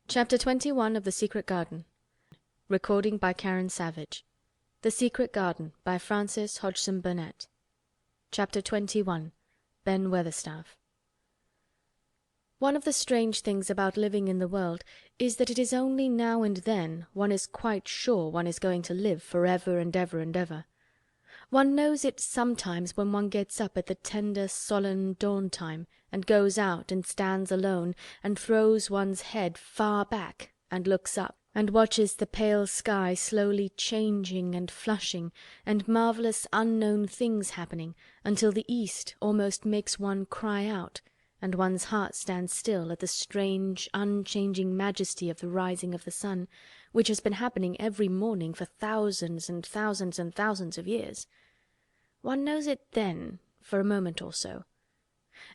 Chapter 21 of The Secret Garden. Recording by Karen Savage. The Secret Garden by Eliza Hodgson Burnett. Chapter 21. Ben Weatherstaff. One of the strange things about living in the world is that it is only now and then one is quite sure one is going to live forever and ever and ever. One knows it sometimes when one gets up at the tender, solemn dawn time and goes out and stands alone and throws one's head far back and looks up and watches the pale sky slowly changing and flushing and marvellous unknown things happening until the east almost makes one cry out and one's heart stands still at the strange, unchanging majesty of the rising of the sun, which has been happening every morning for thousands and thousands and thousands of years. One knows it then, for a moment or so.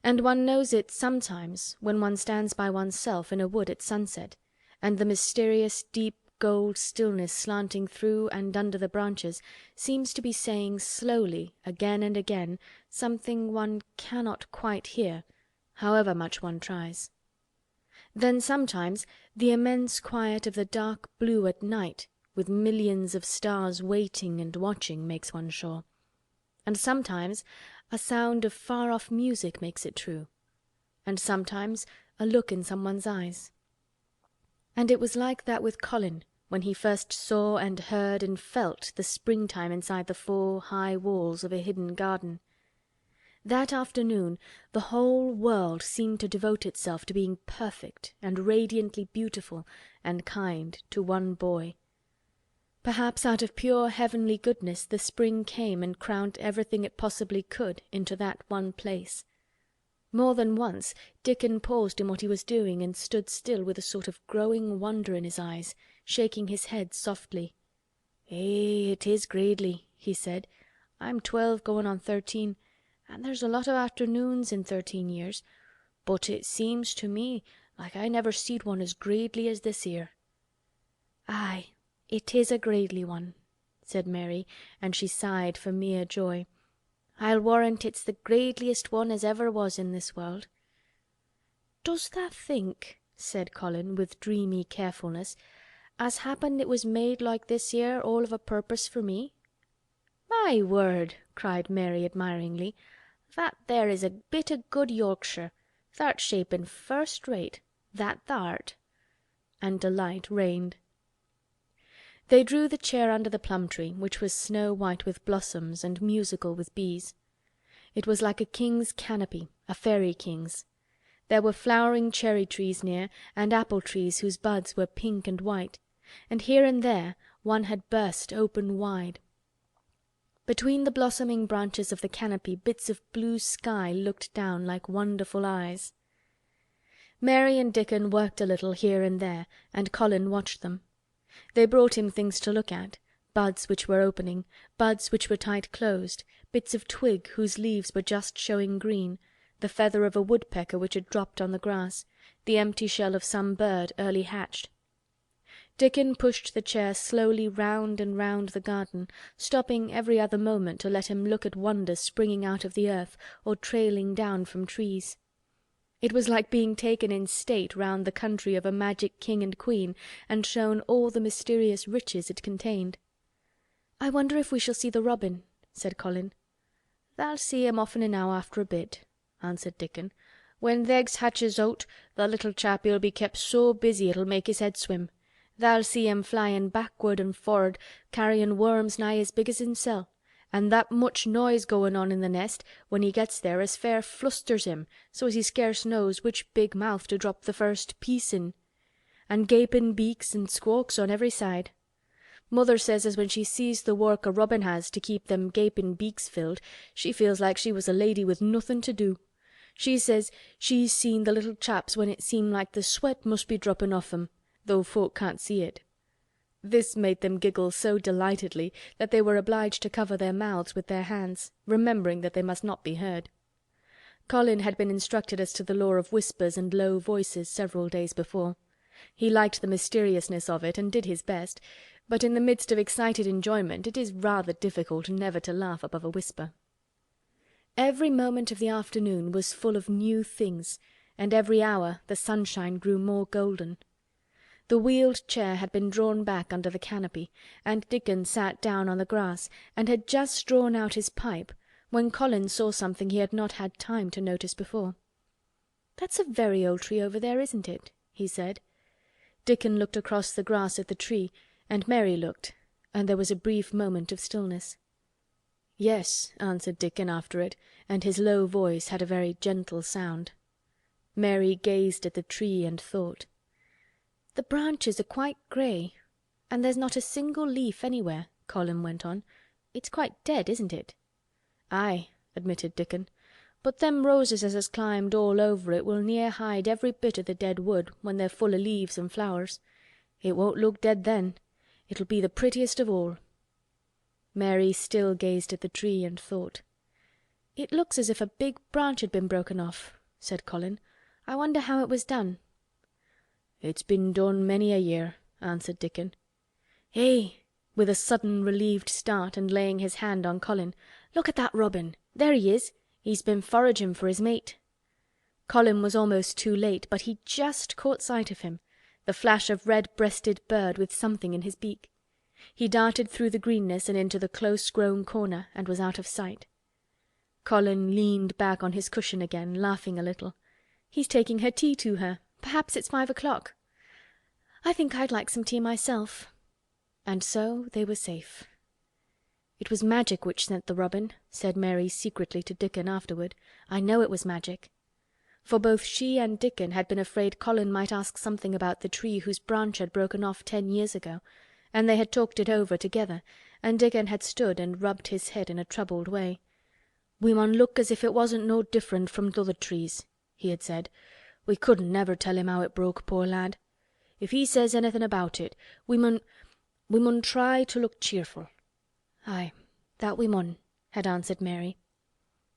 And one knows it sometimes when one stands by oneself in a wood at sunset, and the mysterious deep gold stillness slanting through and under the branches seems to be saying slowly, again and again, something one cannot quite hear, however much one tries. Then sometimes the immense quiet of the dark blue at night, with millions of stars waiting and watching, makes one sure. And sometimes a sound of far-off music makes it true. And sometimes a look in someone's eyes. And it was like that with Colin when he first saw and heard and felt the springtime inside the 4 high walls of a hidden garden. That afternoon the whole world seemed to devote itself to being perfect and radiantly beautiful and kind to one boy. Perhaps out of pure heavenly goodness the spring came and crowned everything it possibly could into that one place. More than once Dickon paused in what he was doing and stood still with a sort of growing wonder in his eyes, shaking his head softly. "Eh, it is gradely," he said. "I'm 12 going on 13, and there's a lot of afternoons in 13 years, but it seems to me like I never seed one as gradely as this here." "Aye, it is a gradely one," said Mary, and she sighed for mere joy. "I'll warrant it's the gradeliest one as ever was in this world." "Does tha think," said Colin, with dreamy carefulness, "as happen it was made like this here all of a purpose for me?" "My word!" cried Mary admiringly. "That there is a bit o' good Yorkshire. Tha'rt shapen first rate, that tha'rt." And delight reigned. They drew the chair under the plum tree, which was snow white with blossoms and musical with bees. It was like a king's canopy, a fairy king's. There were flowering cherry trees near, and apple trees whose buds were pink and white, and here and there one had burst open wide. Between the blossoming branches of the canopy bits of blue sky looked down like wonderful eyes. Mary and Dickon worked a little here and there, and Colin watched them. They brought him things to look at, buds which were opening, buds which were tight closed, bits of twig whose leaves were just showing green, the feather of a woodpecker which had dropped on the grass, the empty shell of some bird early hatched. Dickon pushed the chair slowly round and round the garden, stopping every other moment to let him look at wonders springing out of the earth or trailing down from trees. It was like being taken in state round the country of a magic king and queen and shown all the mysterious riches it contained. "I wonder if we shall see the robin," said Colin. "Tha'll see him often enow after a bit," answered Dickon. "When th' eggs hatches out, the little chappie'll be kept so busy it'll make his head swim. Tha'll see him flyin' backward and for'ard, carryin' worms nigh as big as himself, and that much noise goin' on in the nest when he gets there as fair flusters him so as he scarce knows which big mouth to drop the first piece in. And gapin' beaks and squawks on every side. Mother says as when she sees the work a robin has to keep them gapin' beaks filled, she feels like she was a lady with nothin' to do. She says she's seen the little chaps when it seemed like the sweat must be droppin' off 'em, though folk can't see it." This made them giggle so delightedly that they were obliged to cover their mouths with their hands, remembering that they must not be heard. Colin had been instructed as to the law of whispers and low voices several days before. He liked the mysteriousness of it and did his best, but in the midst of excited enjoyment it is rather difficult never to laugh above a whisper. Every moment of the afternoon was full of new things, and every hour the sunshine grew more golden. The wheeled chair had been drawn back under the canopy, and Dickon sat down on the grass and had just drawn out his pipe when Colin saw something he had not had time to notice before. "That's a very old tree over there, isn't it?" he said. Dickon looked across the grass at the tree, and Mary looked, and there was a brief moment of stillness. "Yes," answered Dickon after it, and his low voice had a very gentle sound. Mary gazed at the tree and thought. "The branches are quite grey, and there's not a single leaf anywhere," Colin went on. "It's quite dead, isn't it?" "Aye," admitted Dickon, "but them roses as has climbed all over it will near hide every bit o' the dead wood when they're full o' leaves and flowers. It won't look dead then. It'll be the prettiest of all." Mary still gazed at the tree and thought. "It looks as if a big branch had been broken off," said Colin. "I wonder how it was done." "It's been done many a year," answered Dickon. "Eh!" with a sudden relieved start and laying his hand on Colin. "Look at that robin. There he is. He's been foraging for his mate." Colin was almost too late, but he just caught sight of him, the flash of red-breasted bird with something in his beak. He darted through the greenness and into the close-grown corner and was out of sight. Colin leaned back on his cushion again, laughing a little. "He's taking her tea to her. Perhaps it's 5 o'clock. I think I'd like some tea myself." And so they were safe. "It was magic which sent the robin," said Mary secretly to Dickon afterward. "I know it was magic." For both she and Dickon had been afraid Colin might ask something about the tree whose branch had broken off 10 years ago, and they had talked it over together, and Dickon had stood and rubbed his head in a troubled way. "We mun look as if it wasn't no different from t'other trees," he had said. "We couldn't never tell him how it broke, poor lad. If he says anything about it, we mun try to look cheerful." "Aye, that we mun," had answered Mary.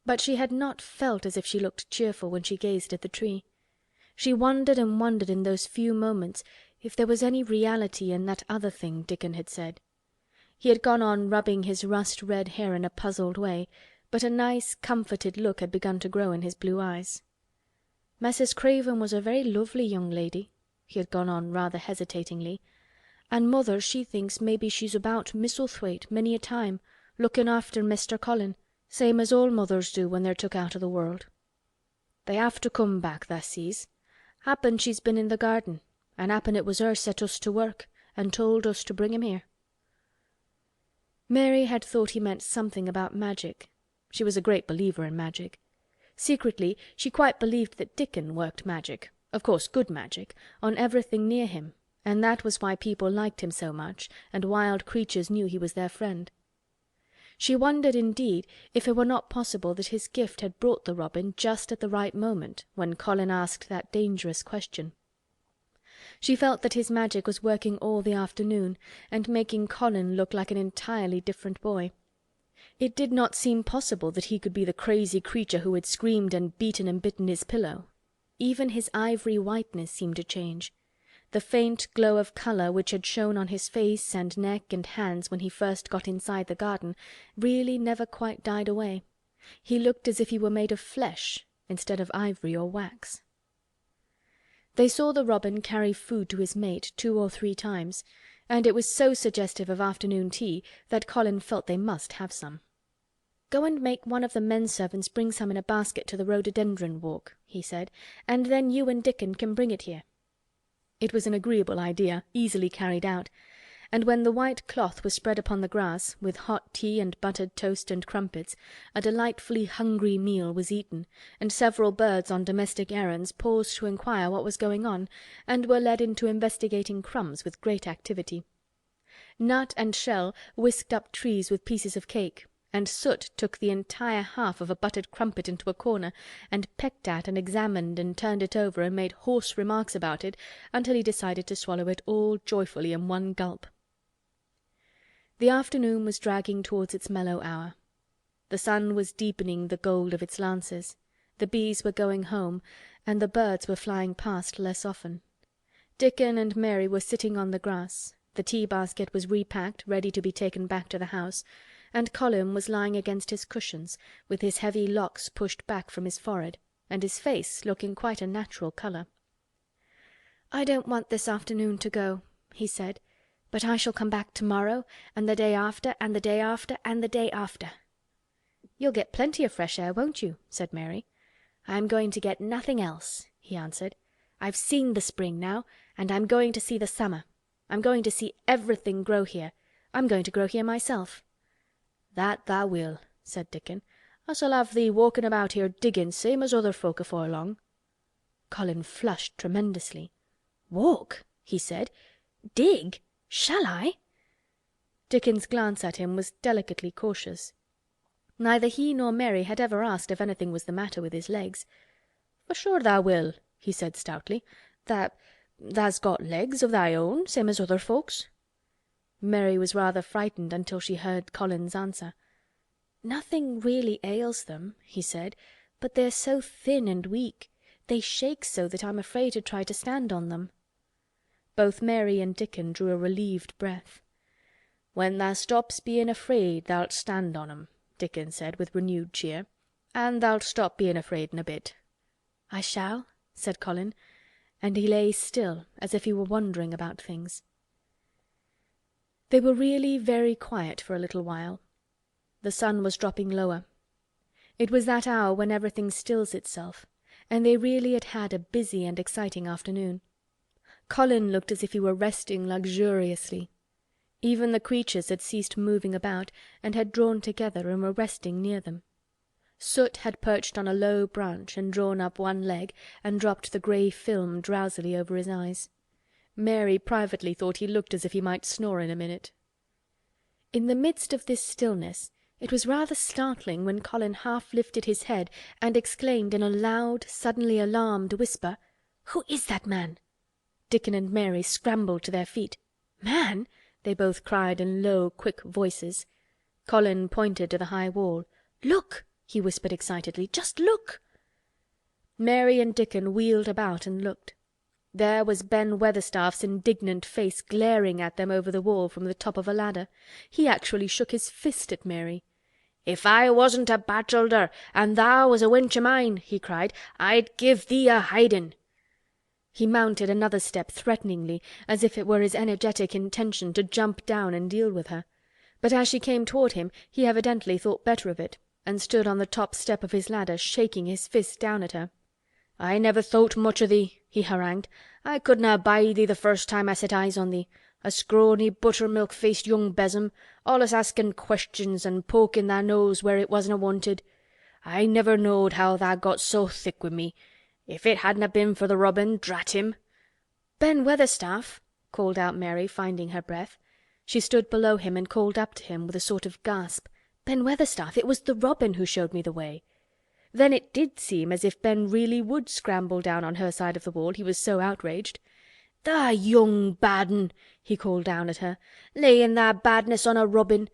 But she had not felt as if she looked cheerful when she gazed at the tree. She wondered and wondered in those few moments if there was any reality in that other thing Dickon had said. He had gone on rubbing his rust-red hair in a puzzled way, but a nice, comforted look had begun to grow in his blue eyes. "Mrs. Craven was a very lovely young lady," he had gone on rather hesitatingly, "and mother she thinks maybe she's about Misselthwaite many a time, looking after Mester Colin, same as all mothers do when they're took out of the world. They have to come back, tha sees. Happen she's been in the garden, and happen it was her set us to work and told us to bring him here." Mary had thought he meant something about magic. She was a great believer in magic. Secretly she quite believed that Dickon worked magic, of course good magic, on everything near him, and that was why people liked him so much and wild creatures knew he was their friend. She wondered, indeed, if it were not possible that his gift had brought the robin just at the right moment when Colin asked that dangerous question. She felt that his magic was working all the afternoon and making Colin look like an entirely different boy. It did not seem possible that he could be the crazy creature who had screamed and beaten and bitten his pillow. Even his ivory whiteness seemed to change. The faint glow of colour which had shown on his face and neck and hands when he first got inside the garden really never quite died away. He looked as if he were made of flesh instead of ivory or wax. They saw the robin carry food to his mate 2 or 3 times, and it was so suggestive of afternoon tea that Colin felt they must have some. "Go and make one of the men servants bring some in a basket to the rhododendron walk," he said, "and then you and Dickon can bring it here." It was an agreeable idea, easily carried out, and when the white cloth was spread upon the grass, with hot tea and buttered toast and crumpets, a delightfully hungry meal was eaten, and several birds on domestic errands paused to inquire what was going on, and were led into investigating crumbs with great activity. Nut and Shell whisked up trees with pieces of cake, and Soot took the entire half of a buttered crumpet into a corner and pecked at and examined and turned it over and made hoarse remarks about it until he decided to swallow it all joyfully in one gulp. The afternoon was dragging towards its mellow hour. The sun was deepening the gold of its lances. The bees were going home, and the birds were flying past less often. Dickon and Mary were sitting on the grass. The tea-basket was repacked, ready to be taken back to the house, and Colin was lying against his cushions, with his heavy locks pushed back from his forehead, and his face looking quite a natural colour. "I don't want this afternoon to go," he said, "but I shall come back tomorrow, and the day after, and the day after, and the day after." "You'll get plenty of fresh air, won't you?" said Mary. "I'm going to get nothing else," he answered. "I've seen the spring now, and I'm going to see the summer. I'm going to see everything grow here. I'm going to grow here myself." "That tha will," said Dickon. "I shall have thee walkin' about here diggin' same as other folk afore long." Colin flushed tremendously. "Walk?" he said. "Dig? Shall I?" Dickon's glance at him was delicately cautious. Neither he nor Mary had ever asked if anything was the matter with his legs. "For sure tha will," he said stoutly. "Tha's got legs of thy own, same as other folks." Mary was rather frightened until she heard Colin's answer. "Nothing really ails them," he said, "but they're so thin and weak. They shake so that I'm afraid to try to stand on them." Both Mary and Dickon drew a relieved breath. "When tha stops bein' afraid tha'lt stand on 'em," Dickon said with renewed cheer. "An' tha'lt stop bein' afraid in a bit." "I shall," said Colin, and he lay still as if he were wondering about things. They were really very quiet for a little while. The sun was dropping lower. It was that hour when everything stills itself, and they really had had a busy and exciting afternoon. Colin looked as if he were resting luxuriously. Even the creatures had ceased moving about and had drawn together and were resting near them. Soot had perched on a low branch and drawn up one leg and dropped the grey film drowsily over his eyes. Mary privately thought he looked as if he might snore in a minute. In the midst of this stillness it was rather startling when Colin half lifted his head and exclaimed in a loud, suddenly alarmed whisper, "Who is that man?" Dickon and Mary scrambled to their feet. "Man?" they both cried in low, quick voices. Colin pointed to the high wall. "Look!" he whispered excitedly. "Just look!" Mary and Dickon wheeled about and looked. There was Ben Weatherstaff's indignant face glaring at them over the wall from the top of a ladder. He actually shook his fist at Mary. "If I wasn't a bachelder and thou was a wench o' mine," he cried, "I'd give thee a hidin'." He mounted another step threateningly, as if it were his energetic intention to jump down and deal with her. But as she came toward him he evidently thought better of it and stood on the top step of his ladder shaking his fist down at her. "I never thowt much o' thee," he harangued. "I couldna abide thee the first time I set eyes on thee. A scrawny buttermilk-faced young besom, allus askin' questions and pokin' thy nose where it wasna wanted. I never knowed how tha got so thick wi' me. If it hadna been for the robin, drat him." "Ben Weatherstaff!" called out Mary, finding her breath. She stood below him and called up to him with a sort of gasp. "Ben Weatherstaff, it was the robin who showed me the way." Then it did seem as if Ben really would scramble down on her side of the wall, he was so outraged. "Tha young bad un!" he called down at her. "Layin' tha badness on a robin.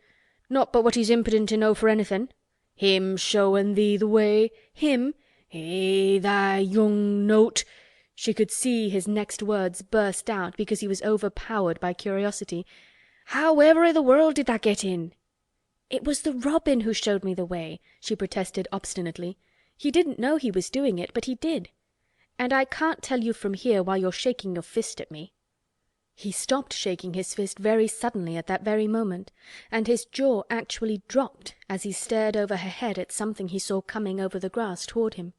Not but what he's impident enow for anythin'. Him showin' thee the way! Him! Eh, tha young nowt!" She could see his next words burst out because he was overpowered by curiosity. "However i' the world did tha get in?" "It was the robin who showed me the way," she protested obstinately. "He didn't know he was doing it, but he did. And I can't tell you from here while you're shaking your fist at me." He stopped shaking his fist very suddenly at that very moment, and his jaw actually dropped as he stared over her head at something he saw coming over the grass toward him.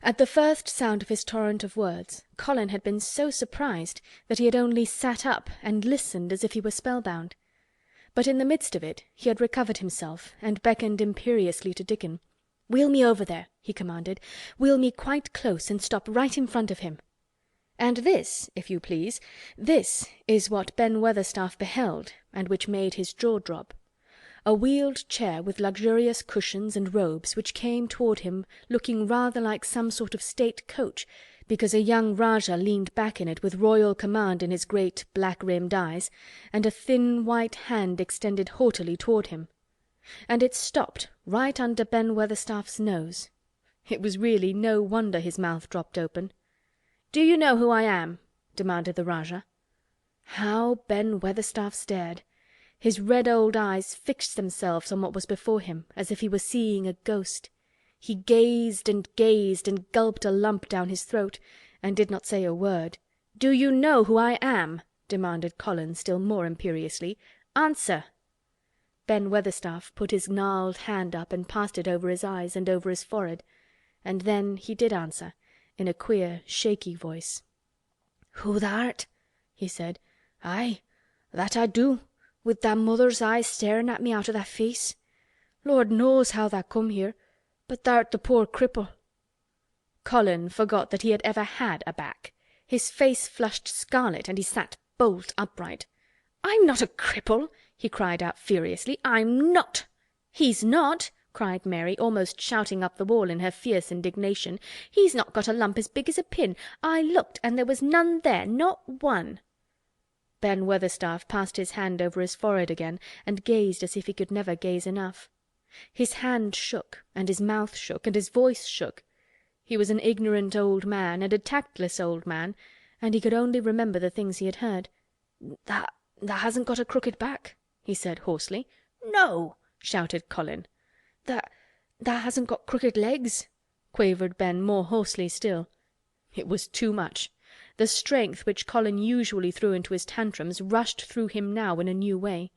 At the first sound of his torrent of words, Colin had been so surprised that he had only sat up and listened as if he were spellbound. But in the midst of it he had recovered himself and beckoned imperiously to Dickon. "Wheel me over there," he commanded. "Wheel me quite close and stop right in front of him." And this, if you please, this is what Ben Weatherstaff beheld and which made his jaw drop. A wheeled chair with luxurious cushions and robes which came toward him looking rather like some sort of state coach because a young Rajah leaned back in it with royal command in his great black-rimmed eyes, and a thin white hand extended haughtily toward him. And it stopped right under Ben Weatherstaff's nose. It was really no wonder his mouth dropped open. "Do you know who I am?" demanded the Rajah. How Ben Weatherstaff stared! His red old eyes fixed themselves on what was before him as if he were seeing a ghost. He gazed and gulped a lump down his throat, and did not say a word. "Do you know who I am?" demanded Colin still more imperiously. "Answer!" Ben Weatherstaff put his gnarled hand up and passed it over his eyes and over his forehead, and then he did answer, in a queer, shaky voice. "Who thou art?" he said. "Aye, that I do, with thy mother's eyes staring at me out o' thy face. Lord knows how thou come here, but thou'rt the poor cripple." Colin forgot that he had ever had a back. His face flushed scarlet and he sat bolt upright. "I'm not a cripple!" he cried out furiously. "I'm not!" "He's not!" cried Mary, almost shouting up the wall in her fierce indignation. "He's not got a lump as big as a pin. I looked and there was none there, not one." Ben Weatherstaff passed his hand over his forehead again and gazed as if he could never gaze enough. His hand shook, and his mouth shook, and his voice shook. He was an ignorant old man, and a tactless old man, and he could only remember the things he had heard. "Tha hasn't got a crooked back?" he said hoarsely. "No!" shouted Colin. "Tha hasn't got crooked legs?" quavered Ben more hoarsely still. It was too much. The strength which Colin usually threw into his tantrums rushed through him now in a new way.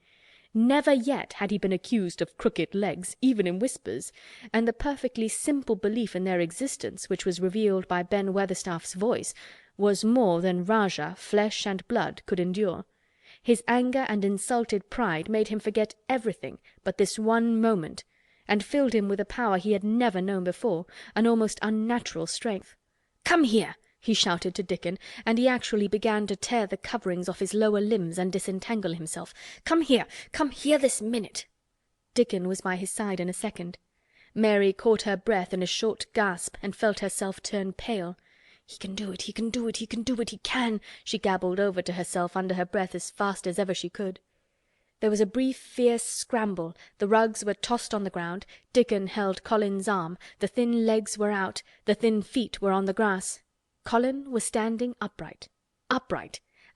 Never yet had he been accused of crooked legs, even in whispers, and the perfectly simple belief in their existence which was revealed by Ben Weatherstaff's voice was more than Rajah, flesh and blood, could endure. His anger and insulted pride made him forget everything but this one moment, and filled him with a power he had never known before, an almost unnatural strength. "Come here!" he shouted to Dickon, and he actually began to tear the coverings off his lower limbs and disentangle himself. "Come here! Come here this minute!" Dickon was by his side in a second. Mary caught her breath in a short gasp and felt herself turn pale. "He can do it! He can do it! He can do it! He can!" she gabbled over to herself under her breath as fast as ever she could. There was a brief fierce scramble, the rugs were tossed on the ground, Dickon held Colin's arm, the thin legs were out, the thin feet were on the grass. Colin was standing upright,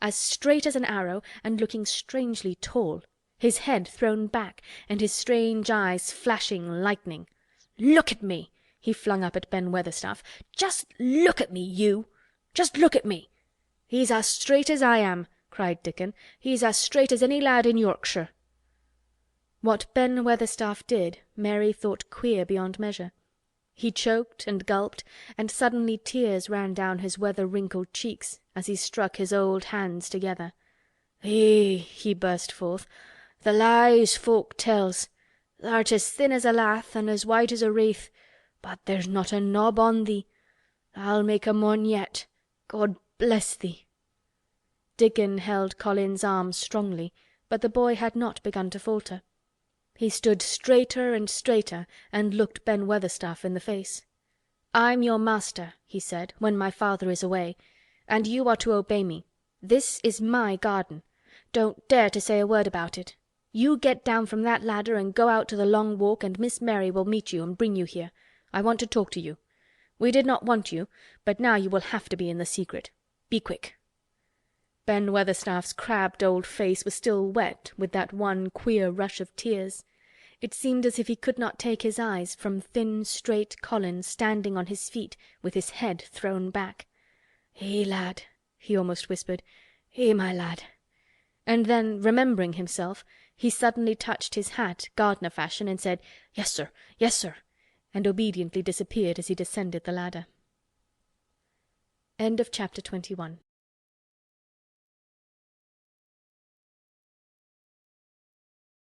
as straight as an arrow and looking strangely tall, his head thrown back and his strange eyes flashing lightning. "Look at me!" he flung up at Ben Weatherstaff. "Just look at me, you! Just look at me!" "He's as straight as I am," cried Dickon. "He's as straight as any lad in Yorkshire." What Ben Weatherstaff did Mary thought queer beyond measure. He choked and gulped, and suddenly tears ran down his weather-wrinkled cheeks as he struck his old hands together. "Eh," he burst forth, "the lies folk tells. Thou'rt as thin as a lath and as white as a wraith, but there's not a knob on thee. I'll make a mon yet. God bless thee." Dickon held Colin's arm strongly, but the boy had not begun to falter. He stood straighter and straighter and looked Ben Weatherstaff in the face. "I'm your master," he said, "when my father is away, and you are to obey me. This is my garden. Don't dare to say a word about it. You get down from that ladder and go out to the Long Walk and Miss Mary will meet you and bring you here. I want to talk to you. We did not want you, but now you will have to be in the secret. Be quick." Ben Weatherstaff's crabbed old face was still wet with that one queer rush of tears. It seemed as if he could not take his eyes from thin, straight Colin standing on his feet with his head thrown back. "Eh, lad," he almost whispered. "Eh, my lad." And then, remembering himself, he suddenly touched his hat, gardener fashion, and said, "Yes, sir. Yes, sir," and obediently disappeared as he descended the ladder. Chapter 21